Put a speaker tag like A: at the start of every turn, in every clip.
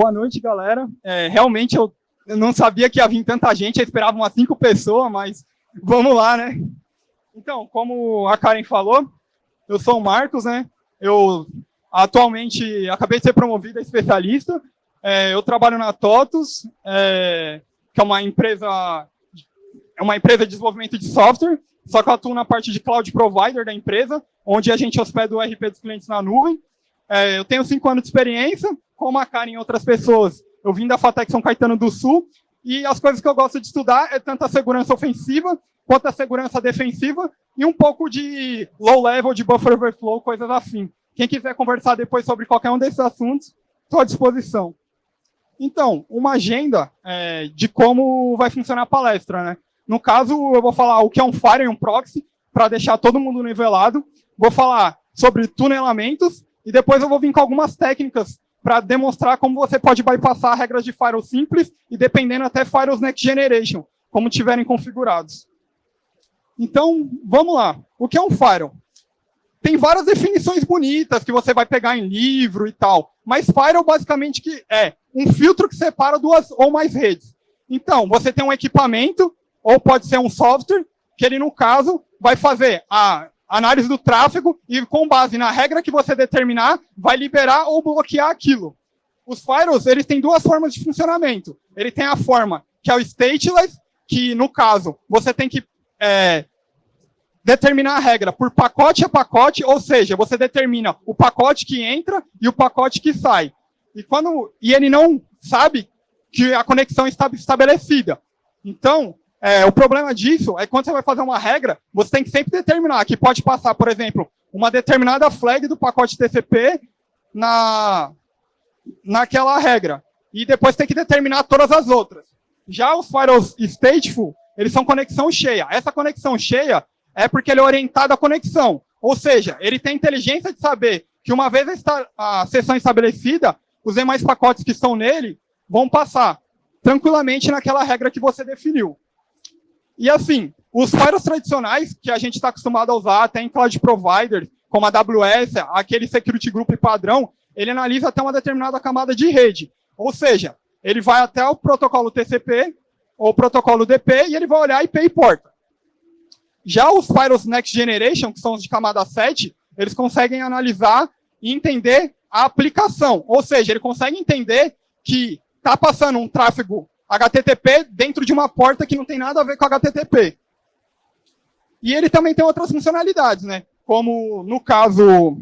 A: Boa noite, galera. Realmente eu não sabia que ia vir tanta gente, eu esperava umas 5 pessoas, mas vamos lá, né? Então, como a Karen falou, eu sou o Marcos, né? Eu atualmente acabei de ser promovido a especialista. Eu trabalho na TOTUS, que é uma empresa de desenvolvimento de software, só que eu atuo na parte de cloud provider da empresa, onde a gente hospeda o RP dos clientes na nuvem. Eu tenho 5 anos de experiência, como a Karen e outras pessoas. Eu vim da FATEC São Caetano do Sul, e as coisas que eu gosto de estudar é tanto a segurança ofensiva, quanto a segurança defensiva, e um pouco de low level, de buffer overflow, coisas assim. Quem quiser conversar depois sobre qualquer um desses assuntos, estou à disposição. Então, uma agenda de como vai funcionar a palestra, né? No caso, eu vou falar o que é um Firewall e um Proxy, para deixar todo mundo nivelado. Vou falar sobre tunelamentos, e depois eu vou vir com algumas técnicas para demonstrar como você pode bypassar regras de Firewall simples e dependendo até Firewalls Next Generation, como tiverem configurados. Então, vamos lá. O que é um Firewall? Tem várias definições bonitas que você vai pegar em livro e tal, mas Firewall basicamente que é um filtro que separa 2 ou mais redes. Então, você tem um equipamento, ou pode ser um software, que ele, no caso, vai fazer a análise do tráfego e, com base na regra que você determinar, vai liberar ou bloquear aquilo. Os firewalls, eles têm 2 formas de funcionamento. Ele tem a forma que é o stateless, que, no caso, você tem que determinar a regra por pacote a pacote, ou seja, você determina o pacote que entra e o pacote que sai. E ele não sabe que a conexão está estabelecida. Então, o problema disso é que quando você vai fazer uma regra, você tem que sempre determinar que pode passar, por exemplo, uma determinada flag do pacote TCP naquela regra. E depois tem que determinar todas as outras. Já os firewalls stateful, eles são conexão cheia. Essa conexão cheia é porque ele é orientado à conexão. Ou seja, ele tem inteligência de saber que uma vez a sessão estabelecida, os demais pacotes que estão nele vão passar tranquilamente naquela regra que você definiu. E assim, os firewalls tradicionais, que a gente está acostumado a usar até em cloud providers, como a AWS, aquele security group padrão, ele analisa até uma determinada camada de rede. Ou seja, ele vai até o protocolo TCP, ou protocolo DP, e ele vai olhar IP e porta. Já os firewalls Next Generation, que são os de camada 7, eles conseguem analisar e entender a aplicação. Ou seja, ele consegue entender que está passando um tráfego HTTP dentro de uma porta que não tem nada a ver com HTTP. E ele também tem outras funcionalidades, né? Como, no caso,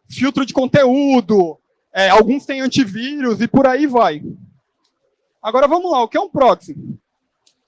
A: filtro de conteúdo, alguns têm antivírus e por aí vai. Agora vamos lá, o que é um proxy?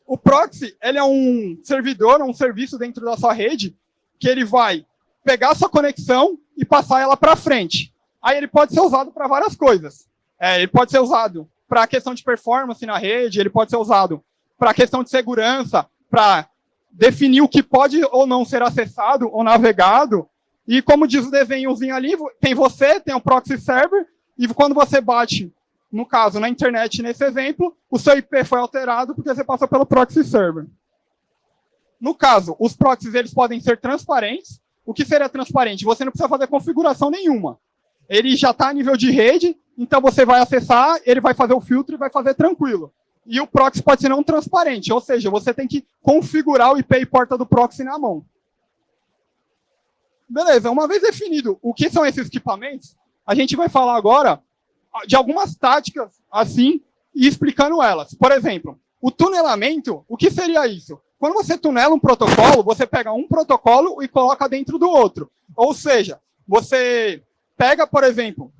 A: O proxy, ele é um servidor, um serviço dentro da sua rede, que ele vai pegar a sua conexão e passar ela para frente. Aí ele pode ser usado para várias coisas. Ele pode ser usado para a questão de performance na rede, ele pode ser usado para a questão de segurança, para definir o que pode ou não ser acessado ou navegado. E como diz o desenhozinho ali, tem o proxy server, e quando você bate, no caso, na internet, nesse exemplo, o seu IP foi alterado porque você passou pelo proxy server. No caso, os proxies eles podem ser transparentes. O que seria transparente? Você não precisa fazer configuração nenhuma. Ele já está a nível de rede, então você vai acessar, ele vai fazer o filtro e vai fazer tranquilo. E o proxy pode ser não transparente, ou seja, você tem que configurar o IP e porta do proxy na mão. Beleza, uma vez definido o que são esses equipamentos, a gente vai falar agora de algumas táticas assim e explicando elas. Por exemplo, o tunelamento, o que seria isso? Quando você tunela um protocolo, você pega um protocolo e coloca dentro do outro. Ou seja, você pega, por exemplo,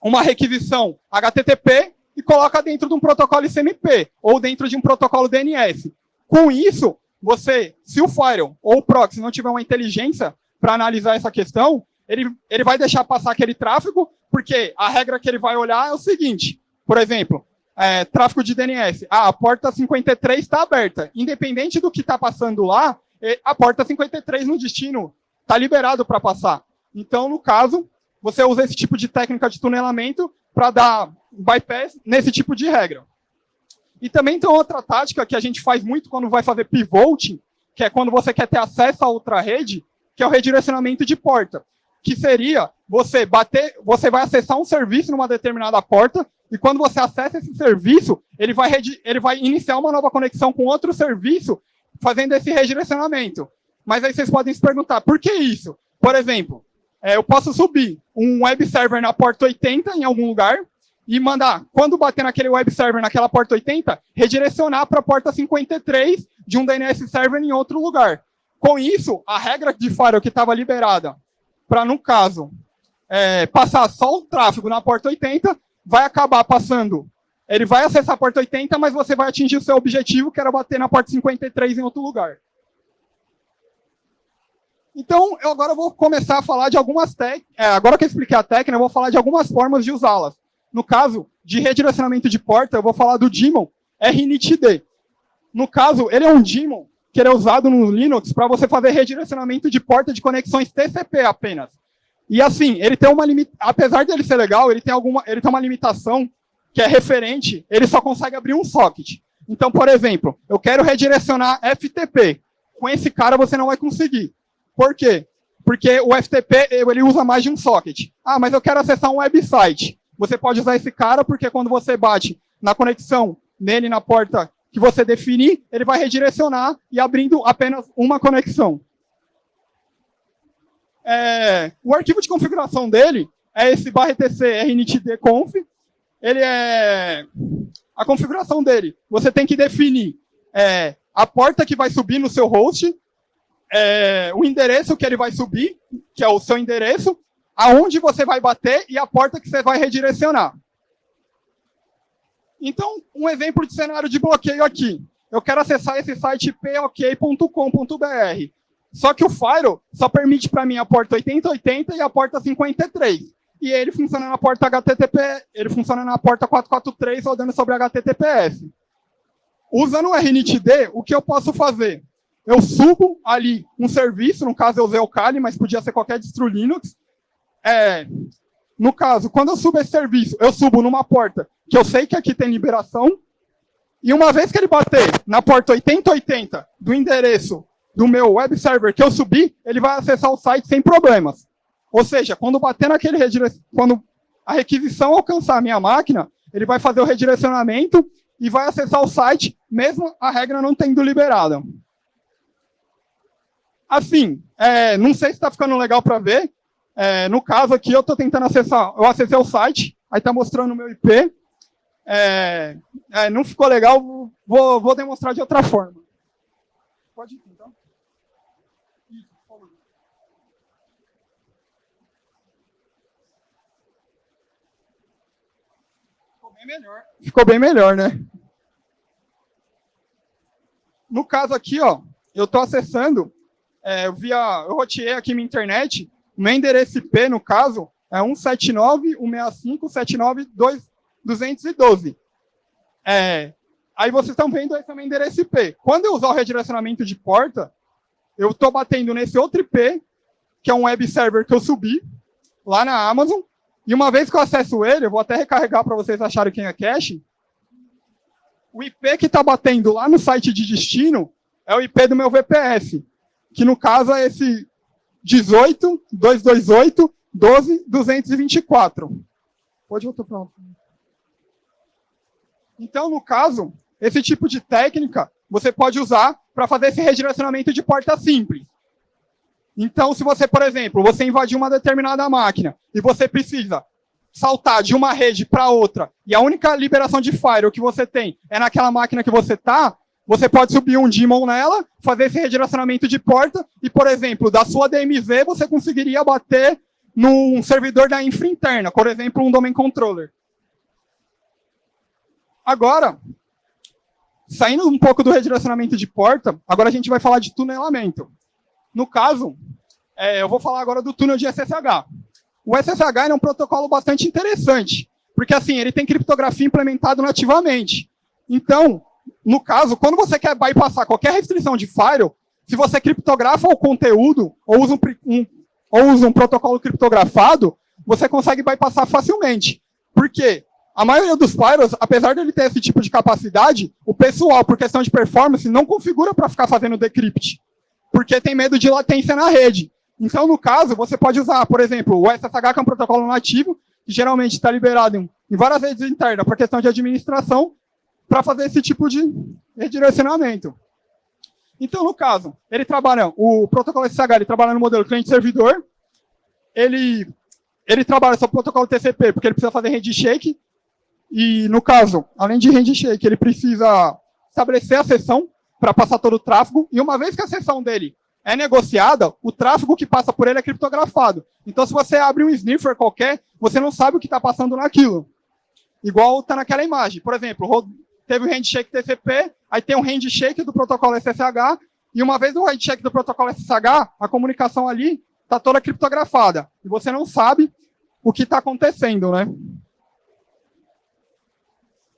A: uma requisição HTTP e coloca dentro de um protocolo ICMP ou dentro de um protocolo DNS. Com isso, se o firewall ou o proxy não tiver uma inteligência para analisar essa questão, ele vai deixar passar aquele tráfego, porque a regra que ele vai olhar é o seguinte, por exemplo, tráfego de DNS, a porta 53 está aberta, independente do que está passando lá, a porta 53 no destino está liberado para passar. Então, no caso, você usa esse tipo de técnica de tunelamento para dar bypass nesse tipo de regra. E também tem outra tática que a gente faz muito quando vai fazer pivoting, que é quando você quer ter acesso a outra rede, que é o redirecionamento de porta, que seria você vai acessar um serviço numa determinada porta, e quando você acessa esse serviço, ele vai iniciar uma nova conexão com outro serviço, fazendo esse redirecionamento. Mas aí vocês podem se perguntar, por que isso? Por exemplo, eu posso subir um web server na porta 80 em algum lugar e mandar, quando bater naquele web server naquela porta 80, redirecionar para a porta 53 de um DNS server em outro lugar. Com isso, a regra de firewall que estava liberada para, no caso, passar só o tráfego na porta 80, vai acabar passando. Ele vai acessar a porta 80, mas você vai atingir o seu objetivo, que era bater na porta 53 em outro lugar. Então, eu agora vou começar a falar de algumas técnicas. Agora que eu expliquei a técnica, eu vou falar de algumas formas de usá-las. No caso de redirecionamento de porta, eu vou falar do daemon RNTD. No caso, ele é um daemon que ele é usado no Linux para você fazer redirecionamento de porta de conexões TCP apenas. E assim, ele tem uma apesar dele ser legal, ele tem uma limitação que é referente, ele só consegue abrir um socket. Então, por exemplo, eu quero redirecionar FTP. Com esse cara você não vai conseguir. Por quê? Porque o FTP ele usa mais de um socket. Ah, mas eu quero acessar um website. Você pode usar esse cara porque quando você bate na conexão nele na porta que você definir, ele vai redirecionar e abrindo apenas uma conexão. O arquivo de configuração dele é esse /etc rntd-conf. Ele a configuração dele. Você tem que definir a porta que vai subir no seu host, o endereço que ele vai subir, que é o seu endereço, aonde você vai bater e a porta que você vai redirecionar. Então, um exemplo de cenário de bloqueio aqui. Eu quero acessar esse site pok.com.br. Só que o firewall só permite para mim a porta 8080 e a porta 53. E ele funciona na porta HTTP, ele funciona na porta 443 rodando sobre HTTPS. Usando o RNTD, o que eu posso fazer? Eu subo ali um serviço, no caso eu usei o Kali, mas podia ser qualquer distro Linux. No caso, quando eu subo esse serviço, eu subo numa porta que eu sei que aqui tem liberação, e uma vez que ele bater na porta 8080 do endereço do meu web server que eu subi, ele vai acessar o site sem problemas. Ou seja, quando bater naquele quando a requisição alcançar a minha máquina, ele vai fazer o redirecionamento e vai acessar o site, mesmo a regra não tendo liberada. Assim, não sei se está ficando legal para ver. No caso aqui, eu estou tentando acessar. Eu acessei o site, aí está mostrando o meu IP. Não ficou legal, vou demonstrar de outra forma. Pode ir, então. Ficou bem melhor, né? No caso aqui, ó, eu estou acessando, eu roteei aqui minha internet, meu endereço IP, no caso, é 179.165.179.212. Aí vocês estão vendo esse é o meu endereço IP. Quando eu usar o redirecionamento de porta, eu estou batendo nesse outro IP, que é um web server que eu subi, lá na Amazon, e uma vez que eu acesso ele, eu vou até recarregar para vocês acharem quem é cache, o IP que está batendo lá no site de destino é o IP do meu VPS, que no caso é esse 18.228.12.224. Pode voltar para lá. Então, no caso, esse tipo de técnica você pode usar para fazer esse redirecionamento de porta simples. Então, se você, por exemplo, você invadiu uma determinada máquina e você precisa saltar de uma rede para outra e a única liberação de firewall que você tem é naquela máquina que você está, você pode subir um daemon nela, fazer esse redirecionamento de porta e, por exemplo, da sua DMZ você conseguiria bater num servidor da infra interna, por exemplo, um domain controller. Agora, saindo um pouco do redirecionamento de porta, agora a gente vai falar de tunelamento. No caso, eu vou falar agora do túnel de SSH. O SSH é um protocolo bastante interessante, porque assim, ele tem criptografia implementada nativamente. Então, no caso, quando você quer bypassar qualquer restrição de firewall, se você criptografa o conteúdo ou usa um protocolo criptografado, você consegue bypassar facilmente. Por quê? A maioria dos firewalls, apesar de ele ter esse tipo de capacidade, o pessoal, por questão de performance, não configura para ficar fazendo decrypt, porque tem medo de latência na rede. Então, no caso, você pode usar, por exemplo, o SSH, que é um protocolo nativo, que geralmente está liberado em várias redes internas, para questão de administração, para fazer esse tipo de redirecionamento. Então, no caso, ele trabalha, o protocolo SSH, ele trabalha no modelo cliente-servidor, ele trabalha sobre o protocolo TCP, porque ele precisa fazer handshake, e, no caso, além de handshake, ele precisa estabelecer a sessão para passar todo o tráfego, e uma vez que a sessão dele é negociada, o tráfego que passa por ele é criptografado. Então, se você abre um sniffer qualquer, você não sabe o que está passando naquilo. Igual está naquela imagem. Por exemplo, teve o handshake TCP, aí tem um handshake do protocolo SSH, e uma vez no handshake do protocolo SSH, a comunicação ali está toda criptografada. E você não sabe o que está acontecendo, né?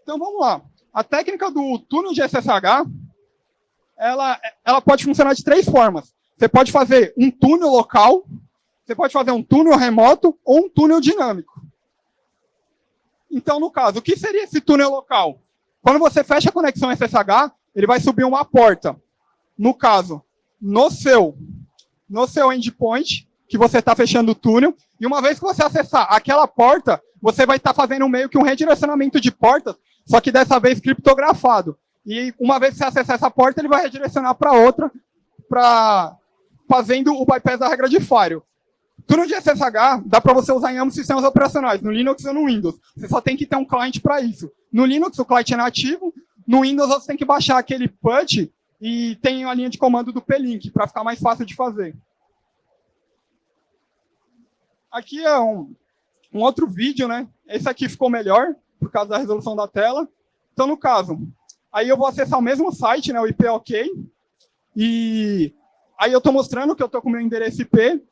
A: Então, vamos lá. A técnica do túnel de SSH, ela pode funcionar de 3 formas. Você pode fazer um túnel local, você pode fazer um túnel remoto ou um túnel dinâmico. Então, no caso, o que seria esse túnel local? Quando você fecha a conexão SSH, ele vai subir uma porta. No caso, no seu endpoint, que você está fechando o túnel, e uma vez que você acessar aquela porta, você vai estar fazendo meio que um redirecionamento de portas, só que dessa vez criptografado. E uma vez que você acessar essa porta, ele vai redirecionar para outra, fazendo o bypass da regra de firewall. Túnel de SSH dá para você usar em ambos os sistemas operacionais, no Linux ou no Windows. Você só tem que ter um cliente para isso. No Linux, o cliente é nativo. No Windows, você tem que baixar aquele PUT e tem a linha de comando do P-Link, para ficar mais fácil de fazer. Aqui é um outro vídeo, né? Esse aqui ficou melhor, por causa da resolução da tela. Então, no caso, aí eu vou acessar o mesmo site, né, o IP OK, e aí eu estou mostrando que eu estou com o meu endereço IP,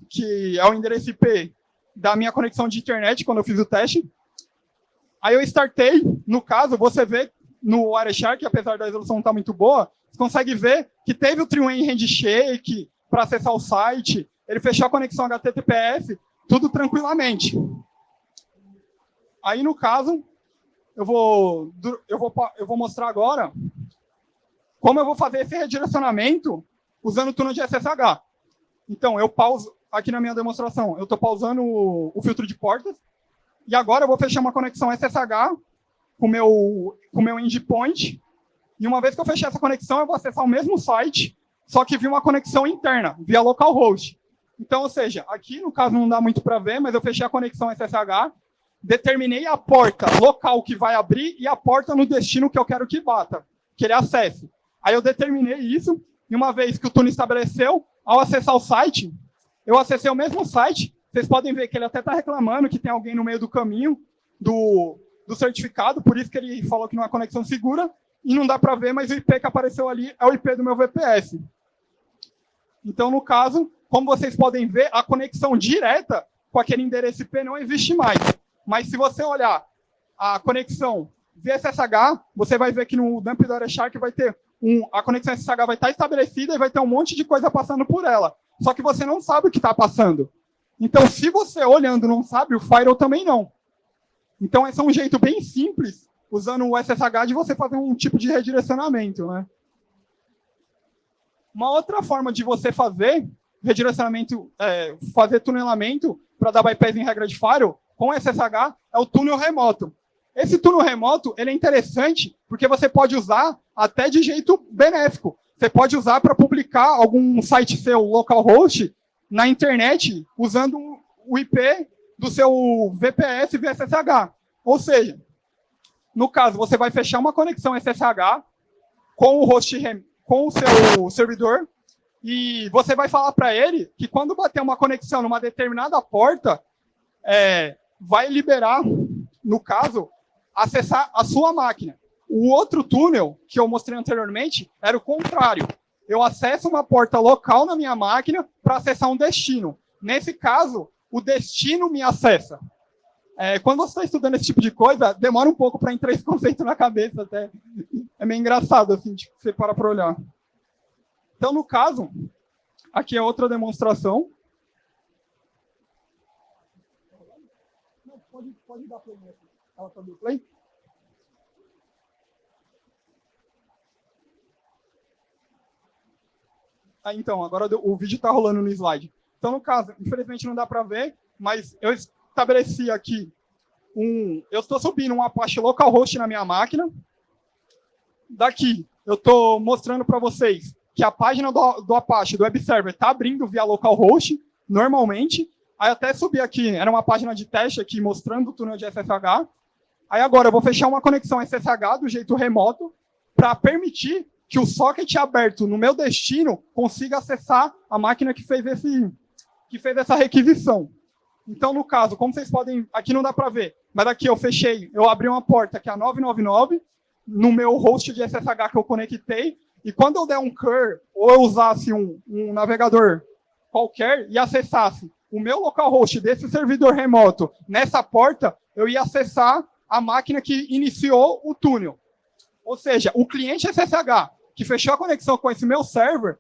A: que é o endereço IP da minha conexão de internet, quando eu fiz o teste. Aí eu startei, no caso, você vê no Wireshark, apesar da resolução não estar muito boa, você consegue ver que teve o three-way handshake para acessar o site, ele fechou a conexão HTTPS, tudo tranquilamente. Aí, no caso, eu vou mostrar agora como eu vou fazer esse redirecionamento usando o túnel de SSH. Então, eu pauso aqui na minha demonstração, eu estou pausando o filtro de portas, e agora eu vou fechar uma conexão SSH com o meu endpoint, e uma vez que eu fechar essa conexão, eu vou acessar o mesmo site, só que via uma conexão interna, via localhost. Então, ou seja, aqui no caso não dá muito para ver, mas eu fechei a conexão SSH, determinei a porta local que vai abrir e a porta no destino que eu quero que bata, que ele acesse. Aí eu determinei isso, e uma vez que o túnel estabeleceu, ao acessar o site, eu acessei o mesmo site, vocês podem ver que ele até está reclamando que tem alguém no meio do caminho do certificado, por isso que ele falou que não é conexão segura, e não dá para ver, mas o IP que apareceu ali é o IP do meu VPS. Então, no caso, como vocês podem ver, a conexão direta com aquele endereço IP não existe mais. Mas se você olhar a conexão via SSH, você vai ver que no dump do Wireshark vai ter a conexão SSH vai estar estabelecida e vai ter um monte de coisa passando por ela. Só que você não sabe o que está passando. Então, se você olhando não sabe, o firewall também não. Então, esse é um jeito bem simples, usando o SSH, de você fazer um tipo de redirecionamento, né? Uma outra forma de você fazer redirecionamento, fazer tunelamento para dar bypass em regra de firewall com SSH é o túnel remoto. Esse túnel remoto ele é interessante porque você pode usar até de jeito benéfico. Você pode usar para publicar algum site seu localhost na internet usando o IP do seu VPS via SSH. Ou seja, no caso, você vai fechar uma conexão SSH com o host, com o seu servidor, e você vai falar para ele que quando bater uma conexão numa determinada porta, vai liberar, no caso, acessar a sua máquina. O outro túnel que eu mostrei anteriormente era o contrário. Eu acesso uma porta local na minha máquina para acessar um destino. Nesse caso, o destino me acessa. Quando você está estudando esse tipo de coisa, demora um pouco para entrar esse conceito na cabeça. Até. É meio engraçado, assim, de você parar para olhar. Então, no caso, aqui é outra demonstração. Pode dar play aqui. Ela está dando play? Então, agora o vídeo está rolando no slide. Então, no caso, infelizmente não dá para ver, mas eu estabeleci aqui eu estou subindo um Apache localhost na minha máquina. Daqui, eu estou mostrando para vocês que a página do Apache, do web server, está abrindo via localhost, normalmente. Aí até subi aqui, era uma página de teste aqui mostrando o túnel de SSH. Aí agora eu vou fechar uma conexão SSH do jeito remoto para permitir que o socket aberto no meu destino consiga acessar a máquina que fez essa requisição. Então, no caso, como vocês podem... Aqui não dá para ver, mas aqui eu abri uma porta que é a 999 no meu host de SSH que eu conectei, e quando eu der um cur ou eu usasse um navegador qualquer e acessasse o meu localhost desse servidor remoto nessa porta, eu ia acessar a máquina que iniciou o túnel. Ou seja, o cliente SSH que fechou a conexão com esse meu server,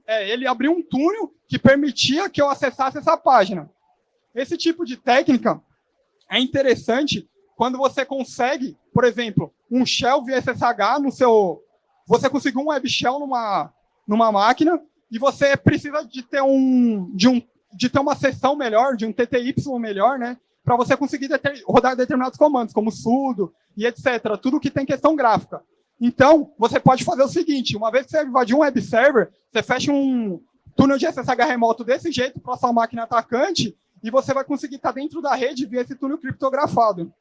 A: ele abriu um túnel que permitia que eu acessasse essa página. Esse tipo de técnica é interessante quando você consegue, por exemplo, um shell via SSH você conseguiu um web shell numa máquina e você precisa de ter uma sessão melhor, de um TTY melhor, né? Para você conseguir rodar determinados comandos, como sudo e etc. Tudo que tem questão gráfica. Então, você pode fazer o seguinte, uma vez que você invadir um web server, você fecha um túnel de SSH remoto desse jeito para sua máquina atacante e você vai conseguir estar dentro da rede via esse túnel criptografado.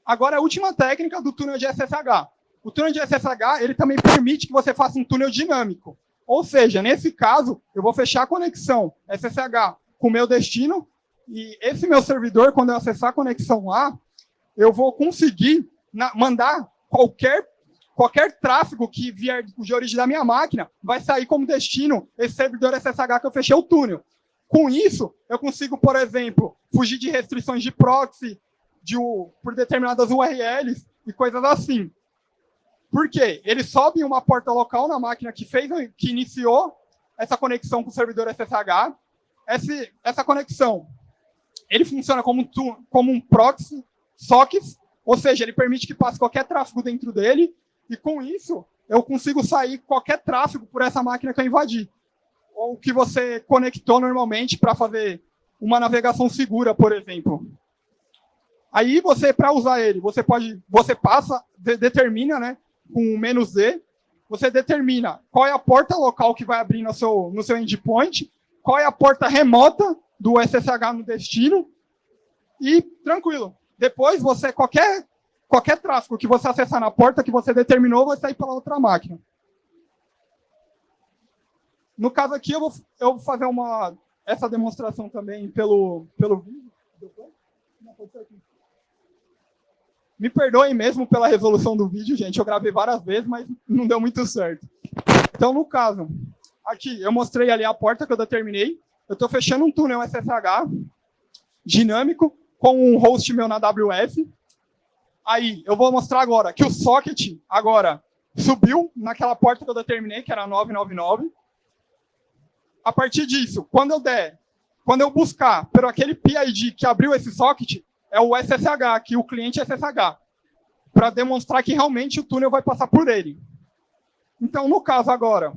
A: Agora, a última técnica do túnel de SSH. O túnel de SSH, ele também permite que você faça um túnel dinâmico. Ou seja, nesse caso, eu vou fechar a conexão SSH com o meu destino e esse meu servidor, quando eu acessar a conexão lá, eu vou conseguir mandar qualquer tráfego que vier de origem da minha máquina, vai sair como destino esse servidor SSH que eu fechei o túnel. Com isso, eu consigo, por exemplo, fugir de restrições de proxy, por determinadas URLs e coisas assim. Por quê? Ele sobe uma porta local na máquina que iniciou essa conexão com o servidor SSH. Essa conexão, ele funciona como um proxy sockets, ou seja, ele permite que passe qualquer tráfego dentro dele, e com isso, eu consigo sair qualquer tráfego por essa máquina que eu invadi, ou que você conectou normalmente para fazer uma navegação segura, por exemplo. Aí, para usar ele, determina, né, com -D, você determina qual é a porta local que vai abrir no seu endpoint, qual é a porta remota do SSH no destino, e tranquilo. Depois, qualquer tráfego que você acessar na porta que você determinou vai sair pela outra máquina. No caso aqui, eu vou fazer essa demonstração também pelo vídeo. Me perdoem mesmo pela resolução do vídeo, gente. Eu gravei várias vezes, mas não deu muito certo. Então, no caso, aqui, eu mostrei ali a porta que eu determinei. Eu estou fechando um túnel SSH dinâmico com um host meu na AWS. Aí, eu vou mostrar agora que o socket agora subiu naquela porta que eu determinei, que era a 999. A partir disso, quando eu buscar por aquele PID que abriu esse socket, é o SSH, aqui o cliente SSH, para demonstrar que realmente o túnel vai passar por ele. Então, no caso agora,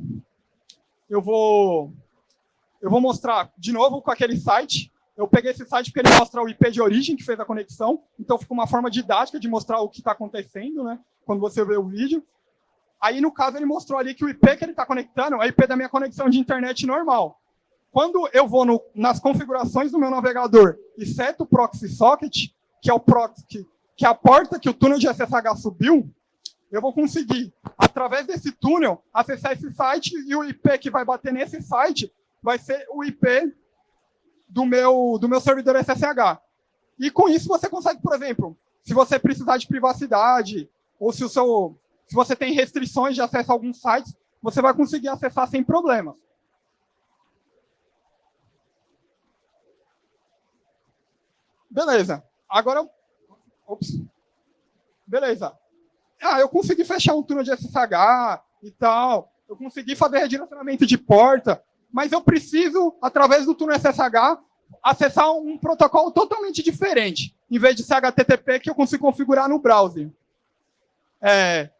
A: eu vou mostrar de novo com aquele site. Eu peguei esse site porque ele mostra o IP de origem que fez a conexão, então fica uma forma didática de mostrar o que está acontecendo, né, quando você vê o vídeo. Aí, no caso, ele mostrou ali que o IP que ele está conectando é o IP da minha conexão de internet normal. Quando eu vou nas configurações do meu navegador e seto o proxy socket, que é o proxy, que é a porta que o túnel de SSH subiu, eu vou conseguir, através desse túnel, acessar esse site e o IP que vai bater nesse site vai ser o IP do meu servidor SSH. E com isso você consegue, por exemplo, se você precisar de privacidade ou se você tem restrições de acesso a alguns sites, você vai conseguir acessar sem problemas. Beleza. Agora, beleza. Eu consegui fechar um túnel de SSH e tal. Eu consegui fazer redirecionamento de porta, mas eu preciso, através do túnel SSH, acessar um protocolo totalmente diferente, em vez de ser HTTP que eu consigo configurar no browser.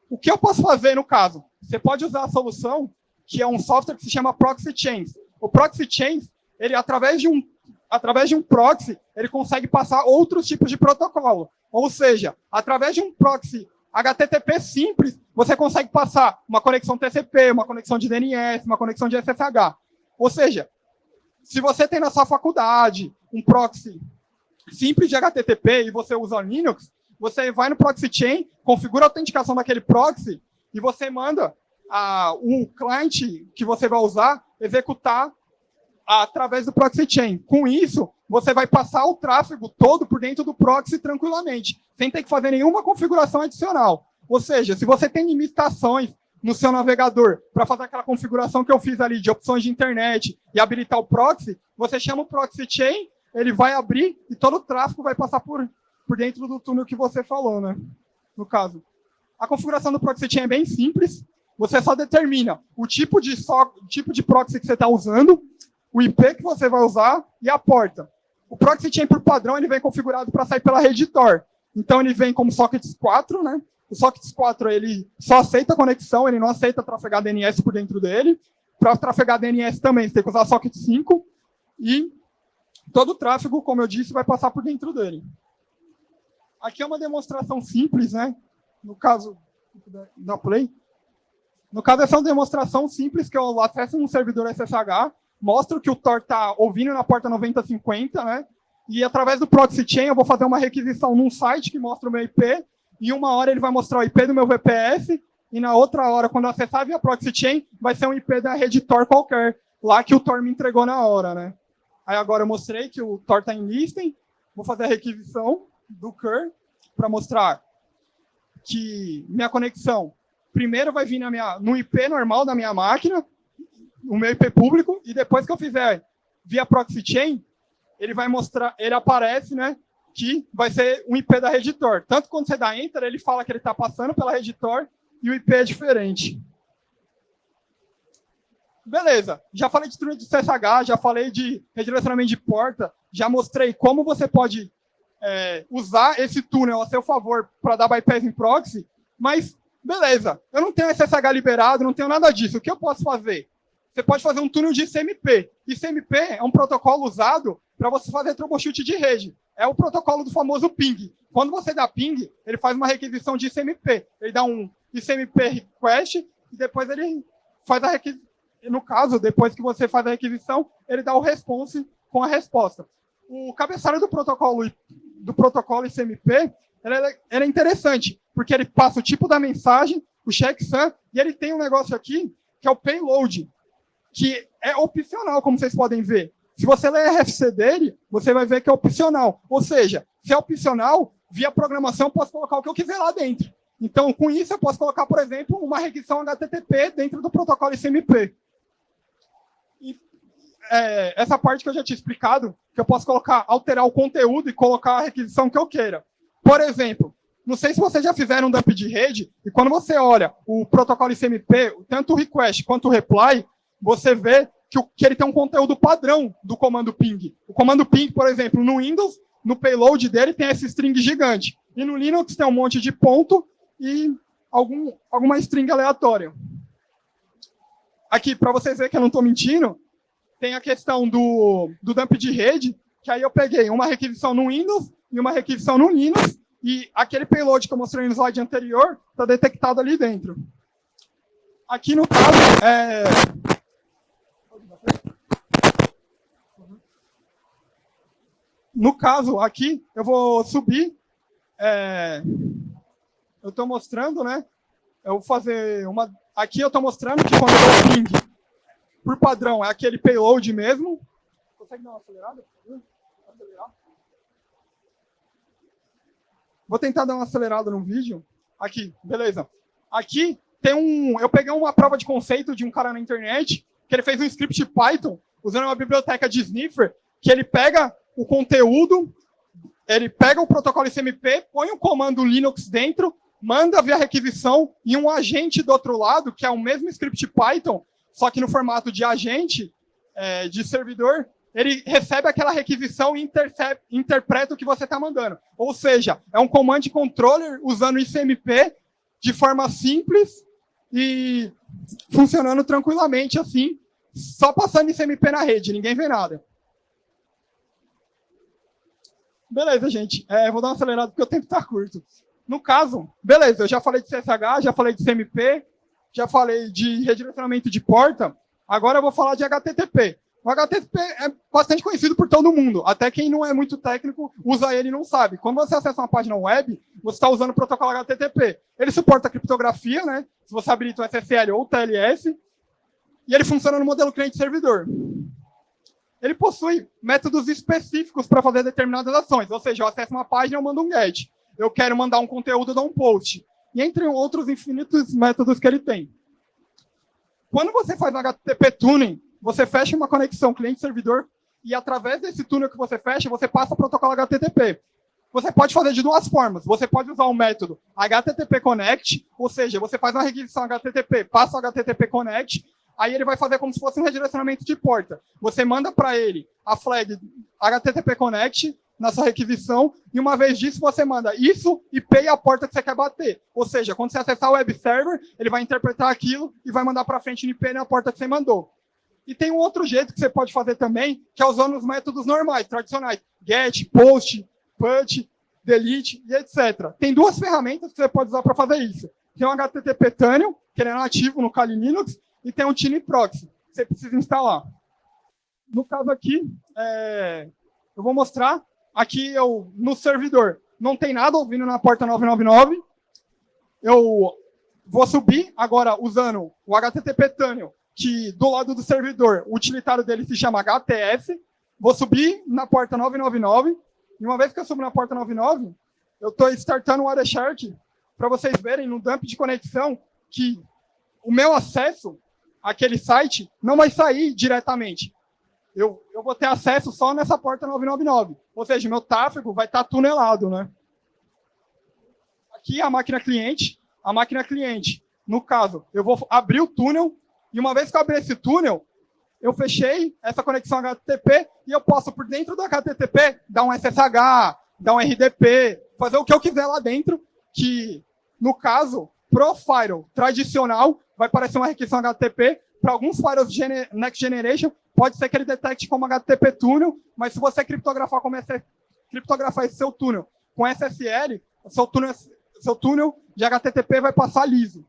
A: O que eu posso fazer no caso? Você pode usar a solução, que é um software que se chama Proxy Chains. O Proxy Chains, ele através de através de um proxy, ele consegue passar outros tipos de protocolo. Ou seja, através de um proxy HTTP simples, você consegue passar uma conexão TCP, uma conexão de DNS, uma conexão de SSH. Ou seja, se você tem na sua faculdade um proxy simples de HTTP e você usa Linux, você vai no proxy chain, configura a autenticação daquele proxy e você manda o cliente que você vai usar executar através do proxy chain. Com isso, você vai passar o tráfego todo por dentro do proxy tranquilamente, sem ter que fazer nenhuma configuração adicional. Ou seja, se você tem limitações no seu navegador para fazer aquela configuração que eu fiz ali de opções de internet e habilitar o proxy, você chama o proxy chain, ele vai abrir e todo o tráfego vai passar por dentro do túnel que você falou, né? No caso. A configuração do proxy chain é bem simples. Você só determina o tipo de proxy que você está usando, o IP que você vai usar e a porta. O proxy chain, por padrão, ele vem configurado para sair pela rede Tor. Então, ele vem como sockets 4, né? O sockets 4, ele só aceita conexão, ele não aceita trafegar DNS por dentro dele. Para trafegar DNS também, você tem que usar socket 5. E todo o tráfego, como eu disse, vai passar por dentro dele. Aqui é uma demonstração simples, né? No caso da Play. No caso, essa é uma demonstração simples que eu acesso um servidor SSH, mostro que o Tor está ouvindo na porta 9050, né? E através do proxy chain eu vou fazer uma requisição num site que mostra o meu IP, e uma hora ele vai mostrar o IP do meu VPS, e na outra hora, quando eu acessar via proxy chain, vai ser um IP da rede Tor qualquer, lá que o Tor me entregou na hora, né? Aí agora eu mostrei que o Tor está em listing, vou fazer a requisição do cur para mostrar que minha conexão primeiro vai vir no IP normal da minha máquina, o meu IP público, e depois que eu fizer via proxy chain, ele vai mostrar, ele aparece, né, que vai ser um IP da rede Tor. Tanto quando você dá Enter, ele fala que ele está passando pela rede Tor e o IP é diferente. Beleza, já falei de túnel de CSH, já falei de redirecionamento de porta, já mostrei como você pode usar esse túnel a seu favor para dar bypass em proxy, mas beleza, eu não tenho SSH liberado, não tenho nada disso. O que eu posso fazer? Você pode fazer um túnel de ICMP. ICMP é um protocolo usado para você fazer troubleshoot de rede. É o protocolo do famoso ping. Quando você dá ping, ele faz uma requisição de ICMP. Ele dá um ICMP request e depois ele faz a requisição. No caso, depois que você faz a requisição, ele dá o response com a resposta. O cabeçalho do protocolo ICMP ele é interessante, porque ele passa o tipo da mensagem, o checksum, e ele tem um negócio aqui, que é o payload, que é opcional, como vocês podem ver. Se você ler a RFC dele, você vai ver que é opcional. Ou seja, se é opcional, via programação eu posso colocar o que eu quiser lá dentro. Então, com isso, eu posso colocar, por exemplo, uma requisição HTTP dentro do protocolo ICMP. E, essa parte que eu já tinha explicado, que eu posso alterar o conteúdo e colocar a requisição que eu queira. Por exemplo, não sei se vocês já fizeram um dump de rede, e quando você olha o protocolo ICMP, tanto o request quanto o reply, você vê que ele tem um conteúdo padrão do comando ping. O comando ping, por exemplo, no Windows, no payload dele tem esse string gigante. E no Linux tem um monte de ponto e alguma string aleatória. Aqui, para vocês verem que eu não estou mentindo, tem a questão do dump de rede, que aí eu peguei uma requisição no Windows e uma requisição no Linux, e aquele payload que eu mostrei no slide anterior está detectado ali dentro. Aqui, no caso, no caso, aqui, eu vou subir. Eu estou mostrando, né? Eu vou fazer uma... Aqui eu estou mostrando que quando eu dou ping, por padrão, é aquele payload mesmo. Consegue dar uma acelerada? Acelerar. Vou tentar dar uma acelerada no vídeo. Aqui, beleza. Aqui tem eu peguei uma prova de conceito de um cara na internet, que ele fez um script Python, usando uma biblioteca de sniffer, que ele pega o conteúdo, ele pega o protocolo ICMP, põe um comando Linux dentro, manda via requisição, e um agente do outro lado, que é o mesmo script Python, só que no formato de agente, de servidor, ele recebe aquela requisição e interpreta o que você está mandando. Ou seja, é um command controller usando ICMP de forma simples e funcionando tranquilamente assim, só passando ICMP na rede, ninguém vê nada. Beleza, gente. Vou dar uma acelerada porque o tempo está curto. No caso, beleza, eu já falei de CSH, já falei de CMP, já falei de redirecionamento de porta, agora eu vou falar de HTTP. O HTTP é bastante conhecido por todo mundo, até quem não é muito técnico usa ele e não sabe. Quando você acessa uma página web, você está usando o protocolo HTTP. Ele suporta criptografia, né? Se você habilita o SSL ou o TLS, e ele funciona no modelo cliente-servidor. Ele possui métodos específicos para fazer determinadas ações, ou seja, eu acesso uma página, eu mando um GET. Eu quero mandar um conteúdo, eu dou um post. E entre outros infinitos métodos que ele tem. Quando você faz um HTTP tuning, você fecha uma conexão cliente-servidor e através desse túnel que você fecha, você passa o protocolo HTTP. Você pode fazer de duas formas. Você pode usar o método HTTP Connect, ou seja, você faz uma requisição HTTP, passa o HTTP Connect, aí ele vai fazer como se fosse um redirecionamento de porta. Você manda para ele a flag HTTP Connect na sua requisição, e uma vez disso você manda isso, IP e a porta que você quer bater. Ou seja, quando você acessar o web server, ele vai interpretar aquilo e vai mandar para frente no IP na porta que você mandou. E tem um outro jeito que você pode fazer também, que é usando os métodos normais, tradicionais. Get, post, put, delete e etc. Tem duas ferramentas que você pode usar para fazer isso. Tem o HTTP Tunnel, que ele é nativo no Kali Linux, e tem o Tiny Proxy, que você precisa instalar. No caso aqui, eu vou mostrar. Aqui no servidor não tem nada ouvindo na porta 999. Eu vou subir agora usando o HTTP Tunnel, que do lado do servidor, o utilitário dele se chama HTS. Vou subir na porta 999. E uma vez que eu subo na porta 99, eu estou startando o Wireshark para vocês verem no dump de conexão que o meu acesso àquele site não vai sair diretamente. Eu vou ter acesso só nessa porta 999. Ou seja, meu tráfego vai estar tunelado, né? Aqui a máquina cliente. A máquina cliente, no caso, eu vou abrir o túnel. E uma vez que eu abrir esse túnel, eu fechei essa conexão HTTP e eu posso, por dentro do HTTP, dar um SSH, dar um RDP, fazer o que eu quiser lá dentro, que, no caso, pro firewall tradicional, vai parecer uma requisição HTTP. Para alguns firewalls Next Generation, pode ser que ele detecte como HTTP túnel, mas se você criptografar esse seu túnel com SSL, seu túnel de HTTP vai passar liso.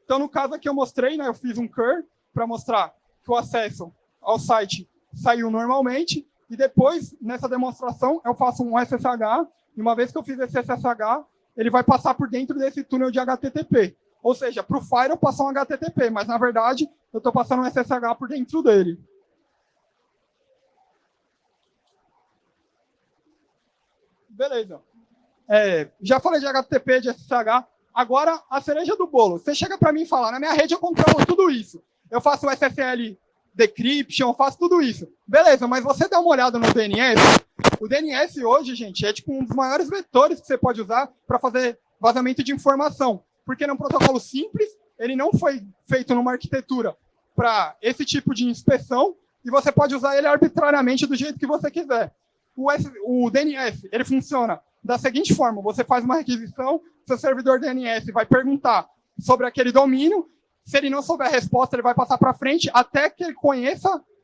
A: Então, no caso aqui eu mostrei, né, eu fiz um curl para mostrar que o acesso ao site saiu normalmente, e depois, nessa demonstração, eu faço um SSH, e uma vez que eu fiz esse SSH, ele vai passar por dentro desse túnel de HTTP. Ou seja, para o firewall passar um HTTP, mas, na verdade, eu estou passando um SSH por dentro dele. Beleza. Já falei de HTTP, de SSH. Agora, a cereja do bolo. Você chega para mim e fala, na minha rede eu controlo tudo isso. Eu faço o SSL decryption, eu faço tudo isso. Beleza, mas você dá uma olhada no DNS. O DNS hoje, gente, é tipo um dos maiores vetores que você pode usar para fazer vazamento de informação. Porque ele é um protocolo simples, ele não foi feito numa arquitetura para esse tipo de inspeção, e você pode usar ele arbitrariamente do jeito que você quiser. O DNS, ele funciona da seguinte forma: você faz uma requisição, seu servidor DNS vai perguntar sobre aquele domínio, se ele não souber a resposta, ele vai passar para frente até que ele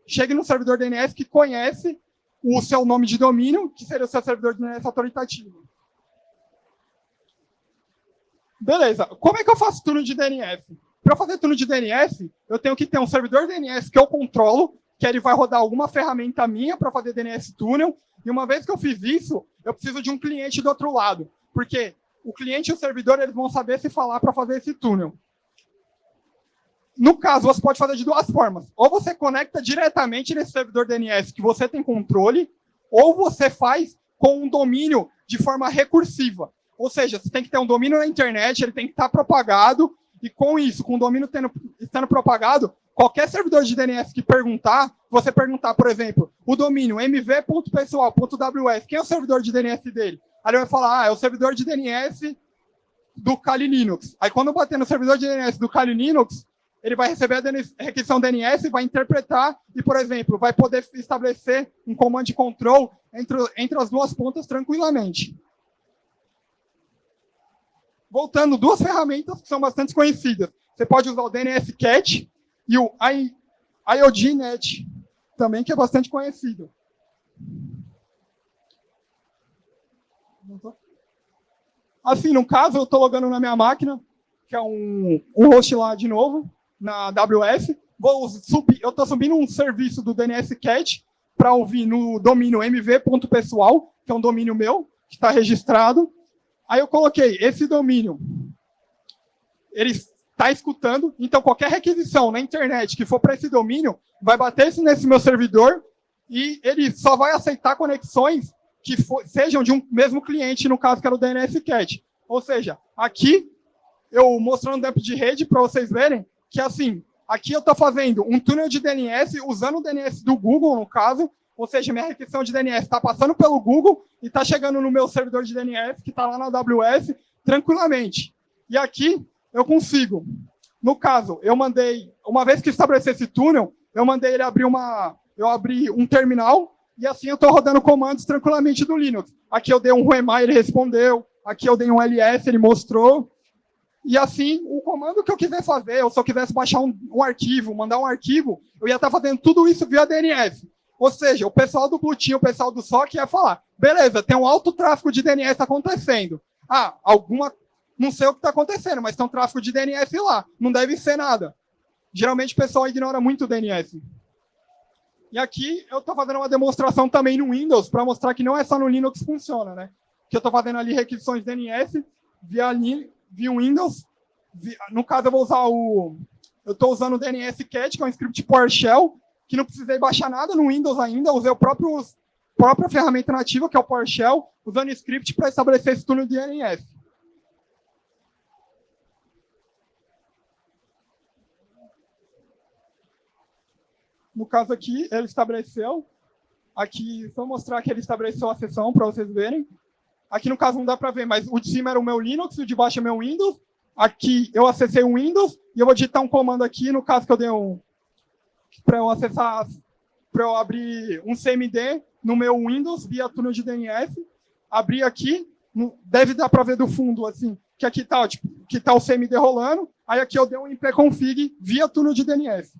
A: chegue no servidor DNS que conhece o seu nome de domínio, que seria o seu servidor DNS autoritativo. Beleza, como é que eu faço túnel de DNS? Para fazer túnel de DNS, eu tenho que ter um servidor DNS que eu controlo, que ele vai rodar alguma ferramenta minha para fazer DNS túnel, e uma vez que eu fiz isso, eu preciso de um cliente do outro lado, porque o cliente e o servidor eles vão saber se falar para fazer esse túnel. No caso, você pode fazer de duas formas. Ou você conecta diretamente nesse servidor DNS que você tem controle, ou você faz com um domínio de forma recursiva. Ou seja, você tem que ter um domínio na internet, ele tem que estar propagado, e com isso, com o domínio estando propagado, qualquer servidor de DNS que perguntar, você perguntar, por exemplo, o domínio mv.pessoal.ws, quem é o servidor de DNS dele? Aí ele vai falar, é o servidor de DNS do Kali Linux. Aí quando eu bater no servidor de DNS do Kali Linux, ele vai receber a requisição DNS, vai interpretar e, por exemplo, vai poder estabelecer um command control entre as duas pontas tranquilamente. Voltando, duas ferramentas que são bastante conhecidas. Você pode usar o DNS Cat e o IODNet, também, que é bastante conhecido. Assim, no caso, eu estou logando na minha máquina, que é um host lá de novo, na AWS. Eu estou subindo um serviço do DNS Cat para ouvir no domínio mv.pessoal, que é um domínio meu, que está registrado. Aí eu coloquei esse domínio. Ele está escutando, então qualquer requisição na internet que for para esse domínio, vai bater nesse meu servidor e ele só vai aceitar conexões que sejam de um mesmo cliente, no caso que era o DNS Cat. Ou seja, aqui, eu mostrando o dentro de rede para vocês verem que, assim, aqui eu estou fazendo um túnel de DNS usando o DNS do Google, no caso, ou seja, minha requisição de DNS está passando pelo Google e está chegando no meu servidor de DNS, que está lá na AWS, tranquilamente. E aqui, eu consigo. No caso, eu mandei, uma vez que estabeleci esse túnel, eu mandei ele abrir eu abri um terminal, e assim eu estou rodando comandos tranquilamente do Linux. Aqui eu dei um ruemai, ele respondeu. Aqui eu dei um ls, ele mostrou. E assim, o comando que eu quiser fazer, ou se eu quisesse baixar um arquivo, mandar um arquivo, eu ia estar fazendo tudo isso via DNS. Ou seja, o pessoal do Bluetooth, o pessoal do SOC ia falar, beleza, tem um alto tráfego de DNS acontecendo. Não sei o que está acontecendo, mas tem um tráfego de DNS lá. Não deve ser nada. Geralmente o pessoal ignora muito o DNS. E aqui eu estou fazendo uma demonstração também no Windows para mostrar que não é só no Linux que funciona, né? Que eu estou fazendo ali requisições DNS via Windows. No caso, eu vou usar eu estou usando o DNS Cat, que é um script PowerShell, que não precisei baixar nada no Windows ainda. Usei a própria ferramenta nativa, que é o PowerShell, usando script para estabelecer esse túnel de DNS. No caso aqui, ele estabeleceu. Aqui, só mostrar que ele estabeleceu a sessão para vocês verem. Aqui, no caso, não dá para ver, mas o de cima era o meu Linux, o de baixo é o meu Windows. Aqui, eu acessei o Windows e eu vou digitar um comando aqui, no caso que eu dei para eu acessar, para eu abrir um CMD no meu Windows via túnel de DNS. Abrir aqui, deve dar para ver do fundo, assim, que aqui está o CMD rolando. Aí aqui eu dei um ipconfig via túnel de DNS.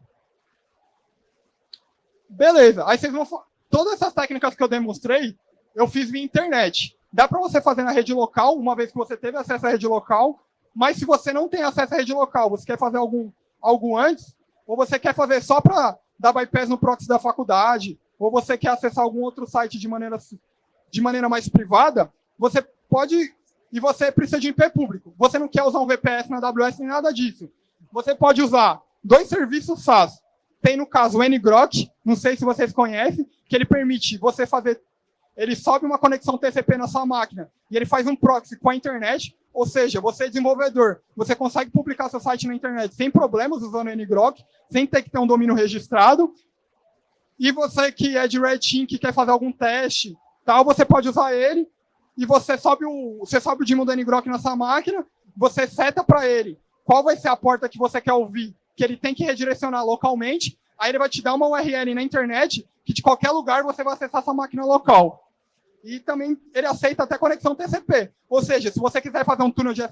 A: Beleza, aí vocês vão falar, todas essas técnicas que eu demonstrei, eu fiz via internet. Dá para você fazer na rede local, uma vez que você teve acesso à rede local, mas se você não tem acesso à rede local, você quer fazer algo antes, ou você quer fazer só para dar bypass no proxy da faculdade, ou você quer acessar algum outro site de maneira mais privada, você pode, e você precisa de IP público. Você não quer usar um VPS na AWS nem nada disso. Você pode usar 2 serviços SaaS. Tem, no caso, o ngrok, não sei se vocês conhecem, que ele permite você fazer... Ele sobe uma conexão TCP na sua máquina e ele faz um proxy com a internet, ou seja, você é desenvolvedor, você consegue publicar seu site na internet sem problemas usando o ngrok, sem ter que ter um domínio registrado. E você que é de Red Team, que quer fazer algum teste, tal, você pode usar ele e você sobe o daemon do ngrok na sua máquina, você seta para ele qual vai ser a porta que você quer ouvir, que ele tem que redirecionar localmente, aí ele vai te dar uma URL na internet que de qualquer lugar você vai acessar essa máquina local. E também ele aceita até conexão TCP. Ou seja, se você quiser fazer um túnel de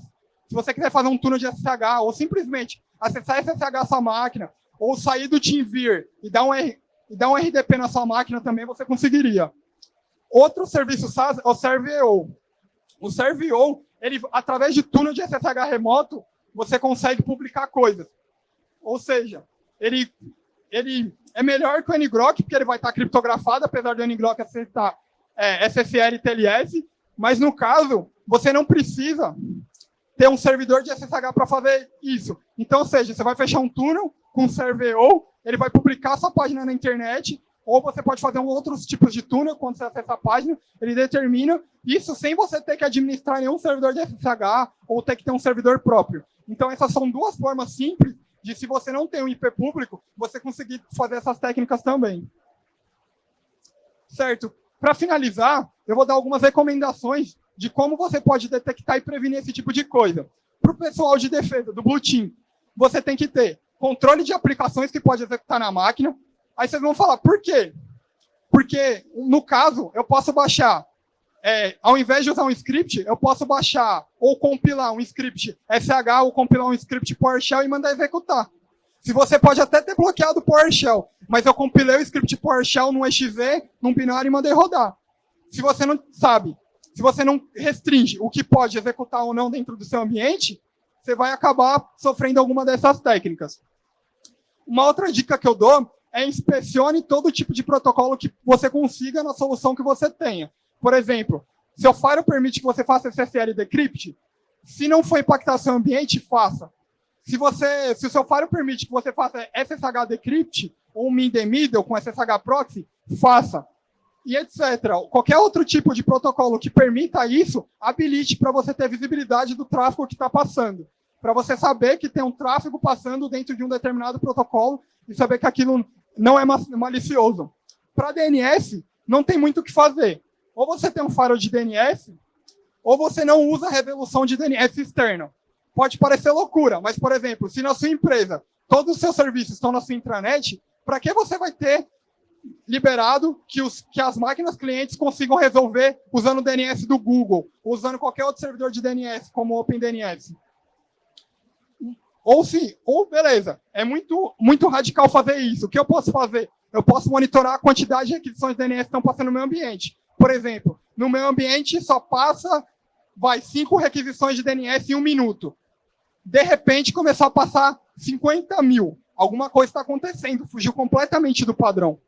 A: SSH ou simplesmente acessar SSH a sua máquina, ou sair do TeamViewer e dar um RDP na sua máquina também, você conseguiria. Outro serviço SaaS é o ServEO. O ServEO, ele, através de túnel de SSH remoto, você consegue publicar coisas. Ou seja, ele é melhor que o ngrok, porque ele vai estar criptografado, apesar do ngrok aceitar SSL e TLS, mas no caso, você não precisa ter um servidor de SSH para fazer isso. Então, ou seja, você vai fechar um túnel com um ServEO, ele vai publicar a sua página na internet, ou você pode fazer outros tipos de túnel, quando você acessa a página, ele determina isso sem você ter que administrar nenhum servidor de SSH, ou ter que ter um servidor próprio. Então, essas são 2 formas simples de, se você não tem um IP público, você conseguir fazer essas técnicas também. Certo? Para finalizar, eu vou dar algumas recomendações de como você pode detectar e prevenir esse tipo de coisa. Para o pessoal de defesa do Blue Team, você tem que ter controle de aplicações que pode executar na máquina. Aí vocês vão falar, por quê? Porque, no caso, eu posso baixar, ao invés de usar um script, eu posso baixar ou compilar um script SH ou compilar um script PowerShell e mandar executar. Se você pode até ter bloqueado o PowerShell, mas eu compilei o script PowerShell num exe, num binário e mandei rodar. Se você não sabe, se você não restringe o que pode executar ou não dentro do seu ambiente, você vai acabar sofrendo alguma dessas técnicas. Uma outra dica que eu dou é inspecione todo tipo de protocolo que você consiga na solução que você tenha. Por exemplo, seu Firewall permite que você faça SSL decrypt? Se não for impactar seu ambiente, faça. Se o seu Firewall permite que você faça SSH decrypt ou min the middle com SSH proxy, faça. E etc. Qualquer outro tipo de protocolo que permita isso, habilite para você ter visibilidade do tráfego que está passando. Para você saber que tem um tráfego passando dentro de um determinado protocolo e saber que aquilo não é malicioso. Para DNS, não tem muito o que fazer. Ou você tem um firewall de DNS, ou você não usa a resolução de DNS externa. Pode parecer loucura, mas, por exemplo, se na sua empresa todos os seus serviços estão na sua intranet, para que você vai ter liberado que as máquinas clientes consigam resolver usando o DNS do Google, usando qualquer outro servidor de DNS, como o OpenDNS? Ou beleza, é muito radical fazer isso. O que eu posso fazer? Eu posso monitorar a quantidade de requisições de DNS que estão passando no meu ambiente. Por exemplo, no meu ambiente só passa 5 requisições de DNS em 1 minuto. De repente, começou a passar 50 mil. Alguma coisa está acontecendo, fugiu completamente do padrão.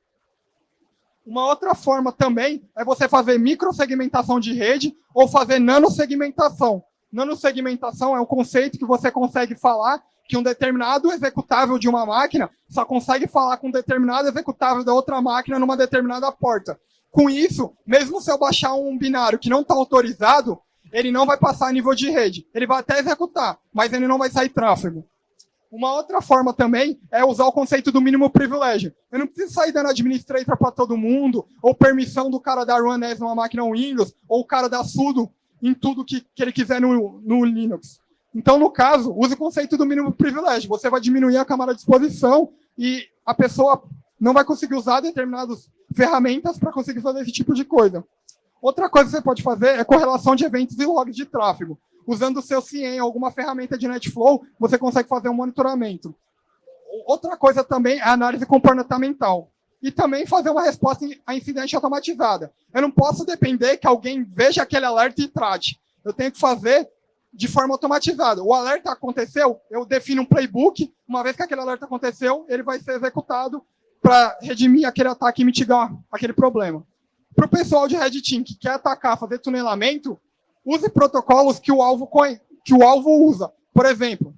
A: Uma outra forma também é você fazer microsegmentação de rede ou fazer nanosegmentação. Nanosegmentação é um conceito que você consegue falar que um determinado executável de uma máquina só consegue falar com um determinado executável da outra máquina numa determinada porta. Com isso, mesmo se eu baixar um binário que não está autorizado, ele não vai passar a nível de rede. Ele vai até executar, mas ele não vai sair tráfego. Uma outra forma também é usar o conceito do mínimo privilégio. Eu não preciso sair dando administrator para todo mundo, ou permissão do cara da run as numa máquina Windows, ou o cara da sudo em tudo que ele quiser no Linux. Então, no caso, use o conceito do mínimo privilégio. Você vai diminuir a camada de exposição e a pessoa não vai conseguir usar determinadas ferramentas para conseguir fazer esse tipo de coisa. Outra coisa que você pode fazer é correlação de eventos e logs de tráfego. Usando o seu CIEM, alguma ferramenta de NetFlow, você consegue fazer um monitoramento. Outra coisa também é a análise comportamental. E também fazer uma resposta a incidente automatizada. Eu não posso depender que alguém veja aquele alerta e trate. Eu tenho que fazer de forma automatizada. O alerta aconteceu, eu defino um playbook. Uma vez que aquele alerta aconteceu, ele vai ser executado para redimir aquele ataque e mitigar aquele problema. Para o pessoal de Red Team que quer atacar, fazer tunelamento, use protocolos que o alvo usa. Por exemplo,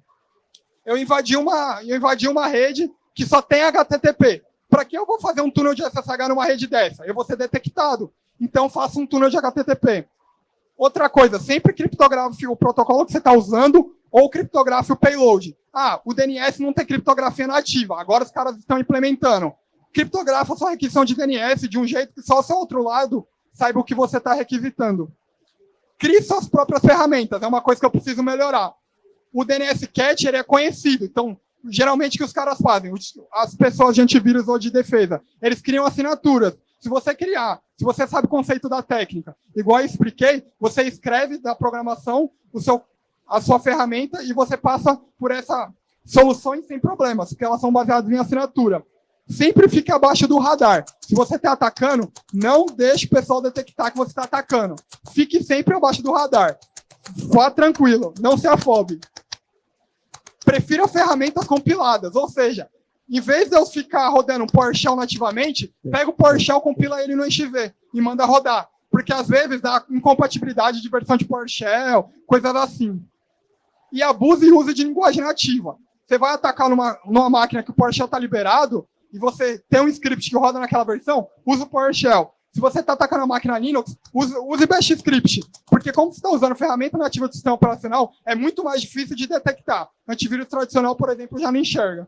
A: eu invadi uma rede que só tem HTTP. Para que eu vou fazer um túnel de SSH numa rede dessa? Eu vou ser detectado. Então, faça um túnel de HTTP. Outra coisa, sempre criptografe o protocolo que você está usando ou criptografe o payload. O DNS não tem criptografia nativa. Agora os caras estão implementando. Criptografa a sua requisição de DNS de um jeito que só o seu outro lado saiba o que você está requisitando. Crie suas próprias ferramentas. É uma coisa que eu preciso melhorar. O DNS Cat ele é conhecido. Então, geralmente, o que os caras fazem? As pessoas de antivírus ou de defesa, eles criam assinaturas. Se você sabe o conceito da técnica, igual eu expliquei, você escreve da programação a sua ferramenta e você passa por essas soluções sem problemas, porque elas são baseadas em assinatura. Sempre fique abaixo do radar. Se você está atacando, não deixe o pessoal detectar que você está atacando. Fique sempre abaixo do radar. Vá tranquilo, não se afobe. Prefira ferramentas compiladas, ou seja, em vez de eu ficar rodando um PowerShell nativamente, pega o PowerShell, compila ele no NXV e manda rodar. Porque às vezes dá incompatibilidade de versão de PowerShell, coisas assim. E abuse e use de linguagem nativa. Você vai atacar numa máquina que o PowerShell está liberado e você tem um script que roda naquela versão, usa o PowerShell. Se você está atacando a máquina Linux, use Bash Script. Porque como você está usando ferramenta nativa do sistema operacional, é muito mais difícil de detectar. Antivírus tradicional, por exemplo, já não enxerga.